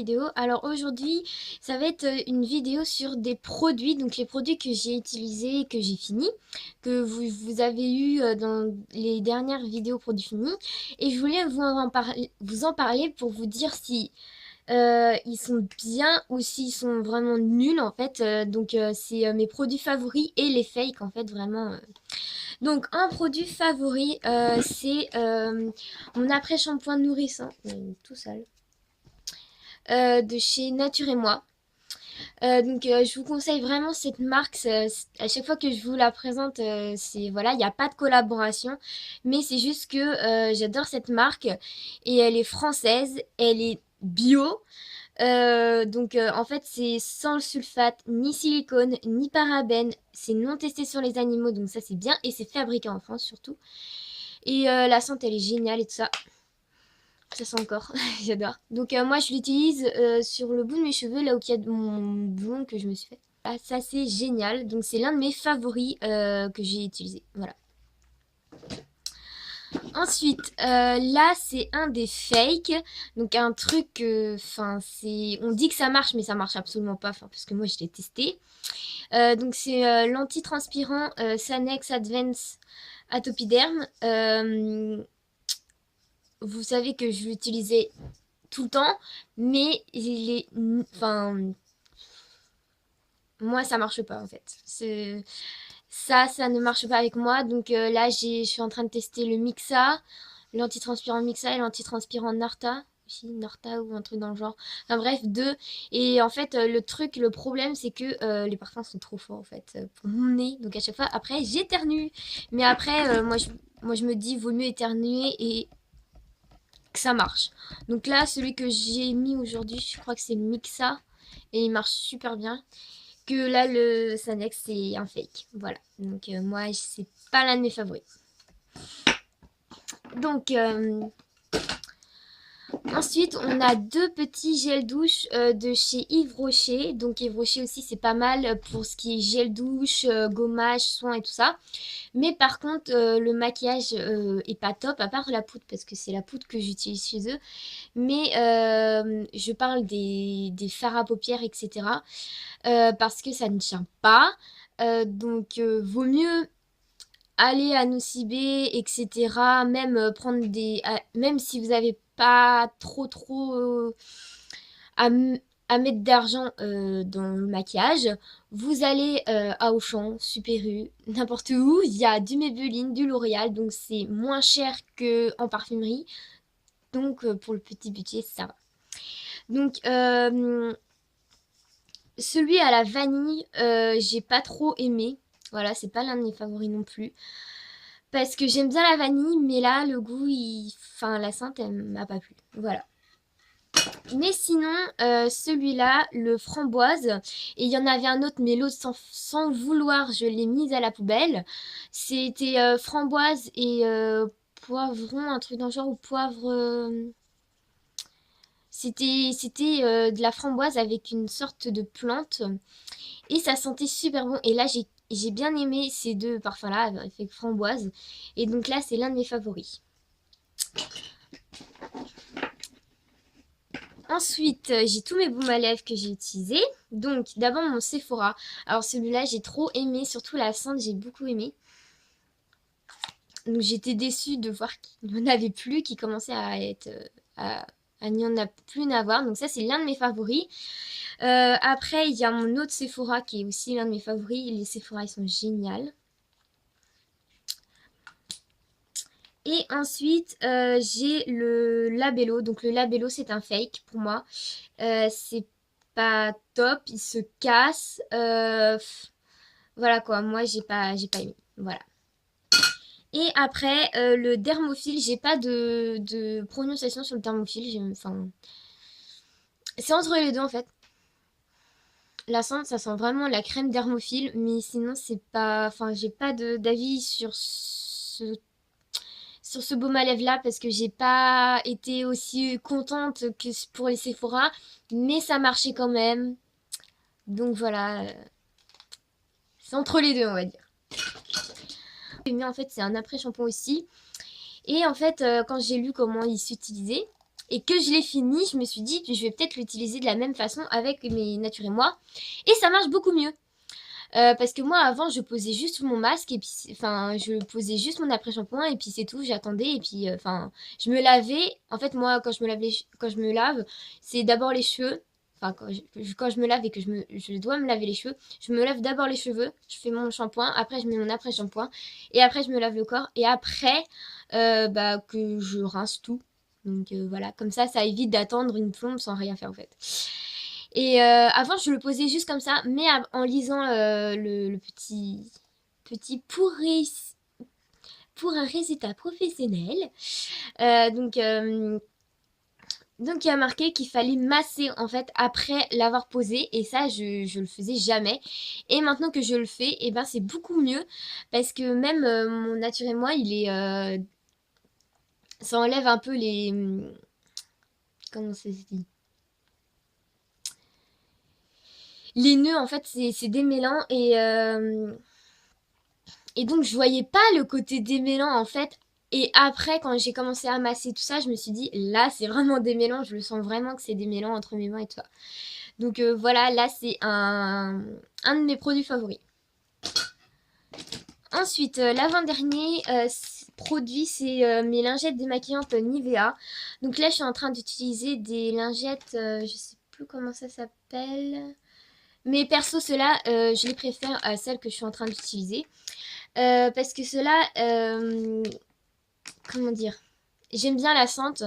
vidéo. Alors aujourd'hui, ça va être une vidéo sur des produits, donc les produits que j'ai utilisés et que j'ai fini, que vous avez eu dans les dernières vidéos produits finis. Et je voulais vous en parler pour vous dire si ils sont bien ou s'ils sont vraiment nuls en fait. C'est mes produits favoris et les fakes en fait, vraiment. Donc un produit favori, c'est mon après-shampoing nourrissant, tout sale, de chez Nature et Moi. Je vous conseille vraiment cette marque. À chaque fois que je vous la présente, c'est voilà, il n'y a pas de collaboration, mais c'est juste que j'adore cette marque et elle est française, elle est bio. En fait, c'est sans le sulfate, ni silicone, ni parabène. C'est non testé sur les animaux, donc ça c'est bien. Et c'est fabriqué en France surtout. Et la scent, elle est géniale et tout ça. Ça sent encore, j'adore. Moi, je l'utilise sur le bout de mes cheveux, là où il y a mon blond que je me suis fait. Ah, ça, c'est génial. Donc, c'est l'un de mes favoris que j'ai utilisé. Voilà. Ensuite, là, c'est un des fakes. Donc, un truc, enfin, c'est... On dit que ça marche, mais ça marche absolument pas. Enfin, parce que moi, je l'ai testé. C'est l'anti-transpirant Sanex Advance Atopiderm. Vous savez que je l'utilisais tout le temps, mais il est... Enfin... Moi, ça marche pas, en fait. Ça ne marche pas avec moi. Là, je suis en train de tester le Mixa, l'antitranspirant Mixa et l'antitranspirant Narta. Aussi, Narta ou un truc dans le genre. Enfin bref, deux. Et en fait, le problème, c'est que les parfums sont trop forts, en fait, pour mon nez. Donc à chaque fois, après, j'éternue. Mais après, moi, je me dis, vaut mieux éternuer et que ça marche. Donc là, celui que j'ai mis aujourd'hui, je crois que c'est le Mixa. Et il marche super bien. Que là, le Sanex, c'est un fake. Voilà. Moi, c'est pas l'un de mes favoris. Donc, ensuite, on a deux petits gels douche de chez Yves Rocher. Donc, Yves Rocher aussi, c'est pas mal pour ce qui est gel douche, gommage, soin et tout ça. Mais par contre, le maquillage est pas top, à part la poudre, parce que c'est la poudre que j'utilise chez eux. Mais je parle des fards à paupières, etc. Parce que ça ne tient pas. Vaut mieux aller à Nocibé, etc. Même prendre même si vous n'avez pas trop à, à mettre d'argent dans le maquillage, vous allez à Auchan, Super U, n'importe où. Il y a du Maybelline, du L'Oréal, donc c'est moins cher qu'en parfumerie. Pour le petit budget, ça va. Celui à la vanille, j'ai pas trop aimé. Voilà, c'est pas l'un de mes favoris non plus. Parce que j'aime bien la vanille, mais là, le goût, enfin, la scent, elle m'a pas plu. Voilà. Mais sinon, celui-là, le framboise, et il y en avait un autre, mais l'autre, sans le vouloir, je l'ai mise à la poubelle. C'était framboise et poivron, un truc dans le genre, ou poivre... C'était de la framboise avec une sorte de plante. Et ça sentait super bon. Et là, j'ai bien aimé ces deux parfums-là, avec framboise. Et donc là, c'est l'un de mes favoris. Ensuite, j'ai tous mes baumes à lèvres que j'ai utilisés. Donc, d'abord mon Sephora. Alors celui-là, j'ai trop aimé. Surtout la scente, j'ai beaucoup aimé. Donc j'étais déçue de voir qu'il n'y en avait plus, qui commençait à être... à n'y en a plus n'avoir. Donc ça, c'est l'un de mes favoris. Après, il y a mon autre Sephora qui est aussi l'un de mes favoris. Les Sephora, ils sont géniaux. Et ensuite, j'ai le Labello. Donc le Labello, c'est un fake pour moi. C'est pas top, il se casse. Voilà quoi, moi j'ai pas aimé. Voilà. Et après, le Dermophile, j'ai pas de prononciation sur le Dermophile. Enfin, c'est entre les deux en fait. La scent, ça sent vraiment la crème dermophile, mais sinon c'est pas, enfin j'ai pas d'avis sur ce baume à lèvres là parce que j'ai pas été aussi contente que pour les Sephora, mais ça marchait quand même. Donc voilà, c'est entre les deux on va dire. Mais en fait c'est un après-shampoing aussi. Et en fait quand j'ai lu comment il s'utilisait, et que je l'ai fini, je me suis dit que je vais peut-être l'utiliser de la même façon avec mes Nature et Moi. Et ça marche beaucoup mieux. Parce que moi avant je posais juste mon masque et puis enfin je posais juste mon après-shampoing et puis c'est tout, j'attendais et puis enfin je me lavais. En fait moi quand je me lave quand je me lave, c'est d'abord les cheveux. Enfin quand je me lave et que je dois me laver les cheveux, je me lave d'abord les cheveux, je fais mon shampoing, après je mets mon après-shampoing et après je me lave le corps et après bah que je rince tout. Donc voilà, comme ça évite d'attendre une plombe sans rien faire en fait. Et avant, je le posais juste comme ça, mais en lisant le petit pour un résultat professionnel. Euh, donc, euh, donc, il y a marqué qu'il fallait masser en fait après l'avoir posé, et ça, je le faisais jamais. Et maintenant que je le fais, et ben c'est beaucoup mieux parce que même mon Nature et Moi, il est, ça enlève un peu les, comment ça se dit? Les nœuds en fait, c'est démêlant et donc, je voyais pas le côté démêlant en fait. Et après, quand j'ai commencé à masser tout ça, je me suis dit, là, c'est vraiment démêlant. Je le sens vraiment que c'est démêlant entre mes mains et tout ça. Donc voilà, là, c'est un de mes produits favoris. Ensuite, l'avant-dernier produit, c'est mes lingettes démaquillantes Nivea. Donc là, je suis en train d'utiliser des lingettes, je sais plus comment ça s'appelle. Mais perso, ceux-là, je les préfère à celles que je suis en train d'utiliser. Parce que ceux-là, comment dire, j'aime bien la scente.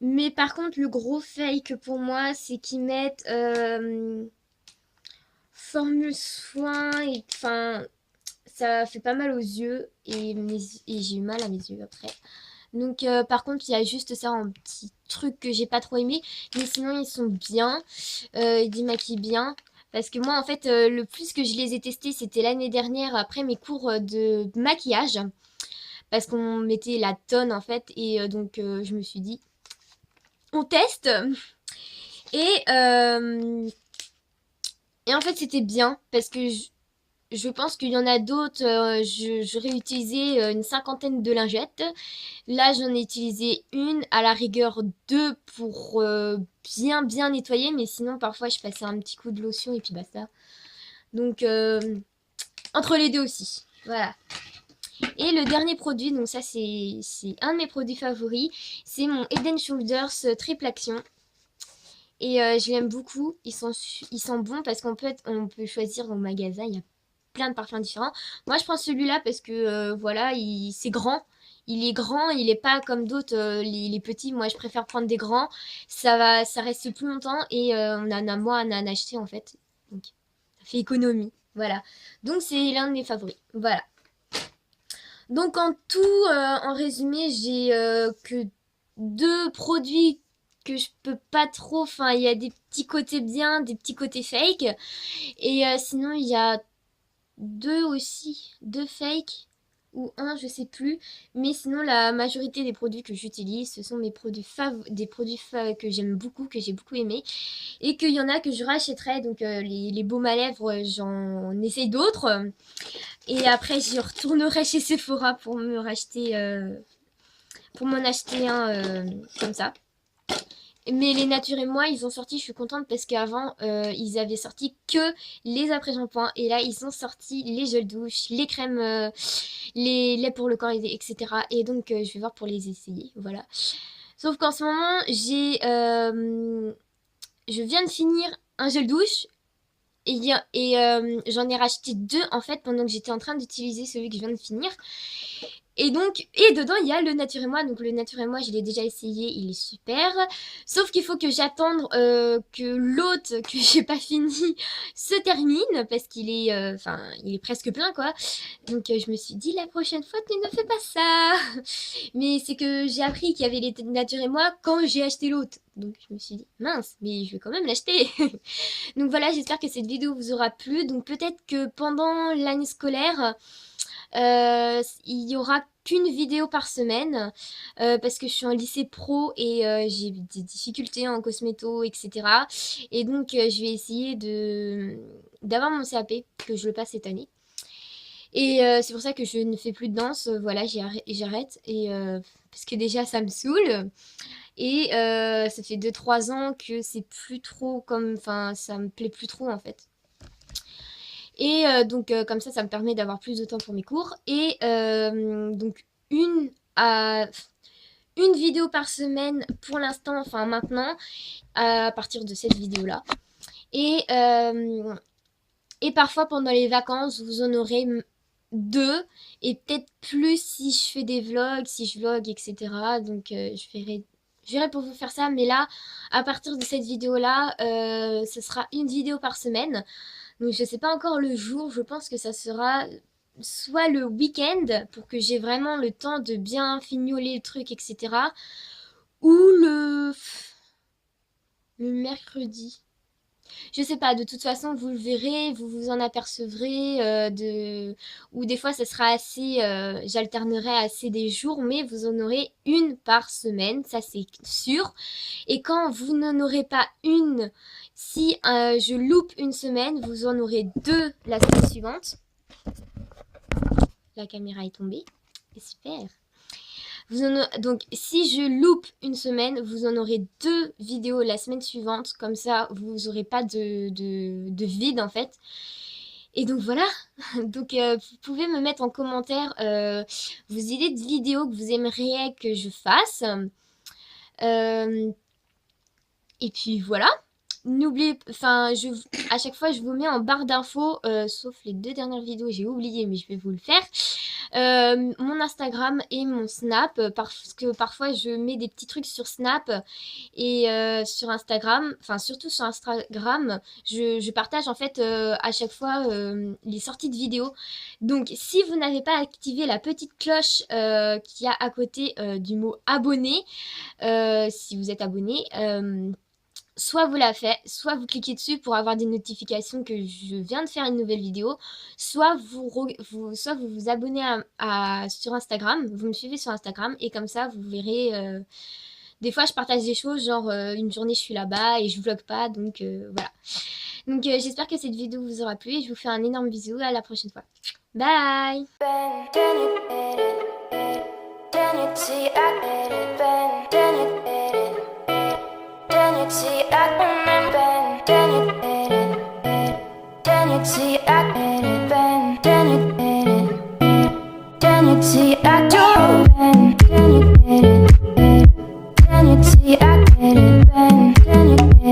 Mais par contre, le gros fake pour moi, c'est qu'ils mettent formule soin et enfin, ça fait pas mal aux yeux et j'ai eu mal à mes yeux après. Donc par contre, il y a juste ça en petit truc que j'ai pas trop aimé, mais sinon ils sont bien, ils démaquillent bien. Parce que moi, en fait, le plus que je les ai testés, c'était l'année dernière après mes cours de maquillage. Parce qu'on mettait la tonne en fait, et donc je me suis dit, on teste. Et, euh, et en fait, c'était bien parce que je pense qu'il y en a d'autres. J'aurais utilisé une cinquantaine de lingettes. Là, j'en ai utilisé une, à la rigueur deux pour bien nettoyer. Mais sinon, parfois, je passais un petit coup de lotion et puis basta. Donc, entre les deux aussi. Voilà. Et le dernier produit, donc ça, c'est un de mes produits favoris. C'est mon Head Shoulders Triple Action. Et je l'aime beaucoup. Ils sont bons parce on peut choisir au magasin. Il y a plein de parfums différents. Moi, je prends celui-là parce que voilà, c'est grand. Il est grand, il est pas comme d'autres, les petits. Moi, je préfère prendre des grands. Ça reste plus longtemps et on en a moins à en acheter en fait. Donc, ça fait économie. Voilà. Donc, c'est l'un de mes favoris. Voilà. Donc, en tout, en résumé, j'ai que deux produits que je peux pas trop. Enfin, il y a des petits côtés bien, des petits côtés fake. Et sinon, il y a deux aussi, deux fakes ou un, je sais plus. Mais sinon, la majorité des produits que j'utilise, ce sont mes produits que j'aime beaucoup, que j'ai beaucoup aimé. Et qu'il y en a que je rachèterai. Donc, les baumes à lèvres, j'en essaye d'autres. Et après, j'y retournerai chez Sephora pour m'en acheter un comme ça. Mais les Nature et Moi, ils ont sorti, je suis contente parce qu'avant, ils avaient sorti que les après-shampoings. Et là, ils ont sorti les gels douche, les crèmes, les laits pour le corps, etc. Et donc, je vais voir pour les essayer. Voilà. Sauf qu'en ce moment, je viens de finir un gel douche. Et j'en ai racheté deux en fait pendant que j'étais en train d'utiliser celui que je viens de finir. Et donc, et dedans, il y a le Nature et Moi. Donc, le Nature et Moi, je l'ai déjà essayé, il est super. Sauf qu'il faut que j'attende que l'autre que j'ai pas fini se termine parce qu'il est, enfin, il est presque plein, quoi. Donc, je me suis dit, la prochaine fois, tu ne fais pas ça. Mais c'est que j'ai appris qu'il y avait les Nature et Moi quand j'ai acheté l'autre. Donc, je me suis dit, mince, mais je vais quand même l'acheter. Donc voilà, j'espère que cette vidéo vous aura plu. Donc peut-être que pendant l'année scolaire, il y aura qu'une vidéo par semaine parce que je suis en lycée pro et j'ai des difficultés en cosméto, etc. Et donc je vais essayer d'avoir mon CAP, que je le passe cette année. Et c'est pour ça que je ne fais plus de danse. Voilà, j'arrête. Et parce que déjà ça me saoule. Et ça fait 2-3 ans que c'est plus trop comme... Enfin, ça me plaît plus trop en fait. Et donc comme ça me permet d'avoir plus de temps pour mes cours. Et donc une vidéo par semaine pour l'instant, enfin maintenant, à partir de cette vidéo-là. Et parfois pendant les vacances, vous en aurez 2 et peut-être plus si je fais des vlogs, si je vlog, etc. Donc je verrai pour vous faire ça. Mais là, à partir de cette vidéo-là, ce sera une vidéo par semaine. Donc je sais pas encore le jour, je pense que ça sera soit le week-end pour que j'ai vraiment le temps de bien fignoler le truc, etc. Ou le mercredi. Je sais pas, de toute façon vous le verrez, vous vous en apercevrez, ou des fois ça sera assez, j'alternerai assez des jours, mais vous en aurez une par semaine, ça c'est sûr. Et quand vous n'en aurez pas une, si je loupe une semaine, vous en aurez 2 la semaine suivante. La caméra est tombée, super. Donc si je loupe une semaine, vous en aurez 2 vidéos la semaine suivante, comme ça vous n'aurez pas de vide en fait. Et donc voilà, donc vous pouvez me mettre en commentaire vos idées de vidéos que vous aimeriez que je fasse. Et puis voilà. N'oubliez, enfin, à chaque fois, je vous mets en barre d'infos, sauf les 2 dernières vidéos, j'ai oublié, mais je vais vous le faire. Mon Instagram et mon Snap, parce que parfois, je mets des petits trucs sur Snap et sur Instagram, enfin, surtout sur Instagram, je partage en fait à chaque fois les sorties de vidéos. Donc, si vous n'avez pas activé la petite cloche qu'il y a à côté du mot abonné, si vous êtes abonné, soit vous la faites, soit vous cliquez dessus pour avoir des notifications que je viens de faire une nouvelle vidéo, soit vous abonnez sur Instagram, vous me suivez sur Instagram et comme ça vous verrez, des fois je partage des choses genre une journée je suis là-bas et je vlog pas, donc voilà. Donc j'espère que cette vidéo vous aura plu et je vous fais un énorme bisou, à la prochaine fois. Bye. See, I remember, then you see, I get it, then you get it, then you see, I do, then you get it, then you see, I